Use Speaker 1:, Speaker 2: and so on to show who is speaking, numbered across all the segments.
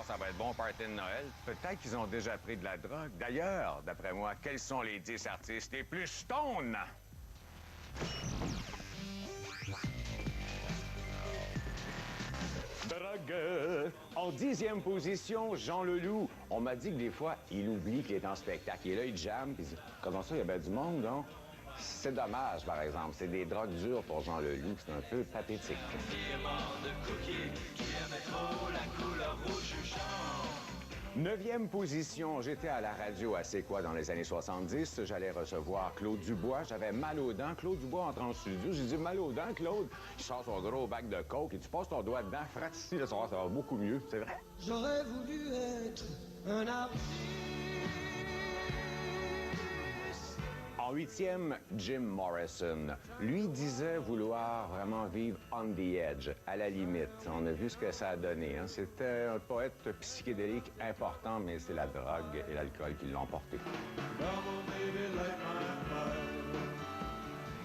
Speaker 1: ça va être bon party de Noël. Peut-être qu'ils ont déjà pris de la drogue. D'ailleurs, d'après moi, quels sont les 10 artistes les plus stone? Drogue. En 10e position, Jean Leloup. On m'a dit que des fois, il oublie qu'il est en spectacle. Et là, il jamme, puis il dit « Comment ça, il y a bien du monde, non? » C'est dommage, par exemple. C'est des drogues dures pour Jean Leloup. C'est un peu pathétique. De cookies, qui aimait trop la couleur rouge jaune. 9e position, j'étais à la radio à C'est quoi dans les années 70. J'allais recevoir Claude Dubois. J'avais mal aux dents. Claude Dubois entre en studio. J'ai dit mal aux dents, Claude. Il sort son gros bac de coke et tu passes ton doigt dedans, frappe ici, ça va beaucoup mieux. C'est vrai?
Speaker 2: J'aurais voulu être un artiste.
Speaker 1: En 8e, Jim Morrison. Lui disait vouloir vraiment vivre on the edge, à la limite. On a vu ce que ça a donné. Hein? C'était un poète psychédélique important, mais c'est la drogue et l'alcool qui l'ont porté.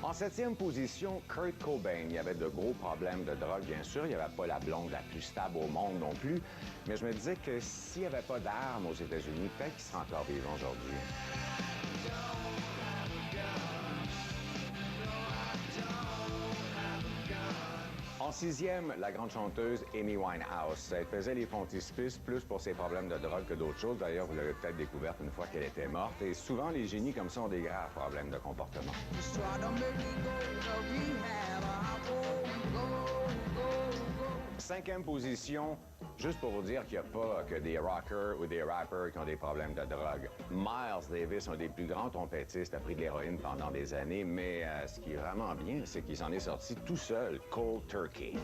Speaker 1: En 7e position, Kurt Cobain. Il y avait de gros problèmes de drogue, bien sûr. Il n'y avait pas la blonde la plus stable au monde non plus. Mais je me disais que s'il n'y avait pas d'armes aux États-Unis, peut-être qu'il serait encore vivant aujourd'hui. En 6e, la grande chanteuse Amy Winehouse. Elle faisait les frontispices plus pour ses problèmes de drogue que d'autres choses. D'ailleurs, vous l'avez peut-être découvert une fois qu'elle était morte. Et souvent, les génies comme ça ont des graves problèmes de comportement. 5e position, juste pour vous dire qu'il n'y a pas que des rockers ou des rappers qui ont des problèmes de drogue. Miles Davis, un des plus grands trompettistes, a pris de l'héroïne pendant des années, mais ce qui est vraiment bien, c'est qu'il s'en est sorti tout seul, cold turkey.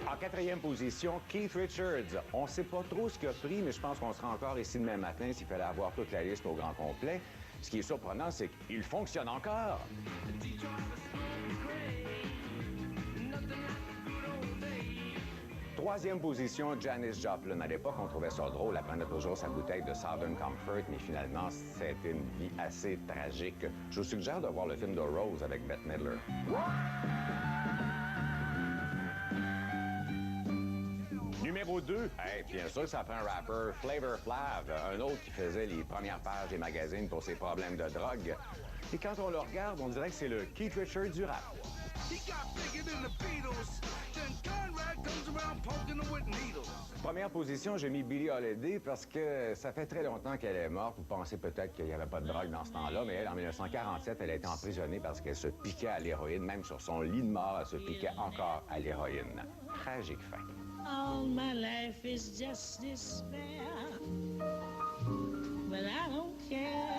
Speaker 1: En 4e position, Keith Richards. On ne sait pas trop ce qu'il a pris, mais je pense qu'on sera encore ici demain matin s'il fallait avoir toute la liste au grand complet. Ce qui est surprenant, c'est qu'il fonctionne encore. 3e position, Janis Joplin. À l'époque, on trouvait ça drôle. Elle prenait toujours sa bouteille de Southern Comfort, mais finalement, c'était une vie assez tragique. Je vous suggère de voir le film de Rose avec Bette Midler. Numéro 2, bien sûr, ça prend un rapper, Flavor Flav, un autre qui faisait les premières pages des magazines pour ses problèmes de drogue. Et quand on le regarde, on dirait que c'est le Keith Richards du rap. Première position, j'ai mis Billie Holiday parce que ça fait très longtemps qu'elle est morte. Vous pensez peut-être qu'il n'y avait pas de drogue dans ce temps-là, mais elle, en 1947, elle a été emprisonnée parce qu'elle se piquait à l'héroïne. Même sur son lit de mort, elle se piquait encore à l'héroïne. Tragique fin.
Speaker 3: All my life is just despair, but I don't care.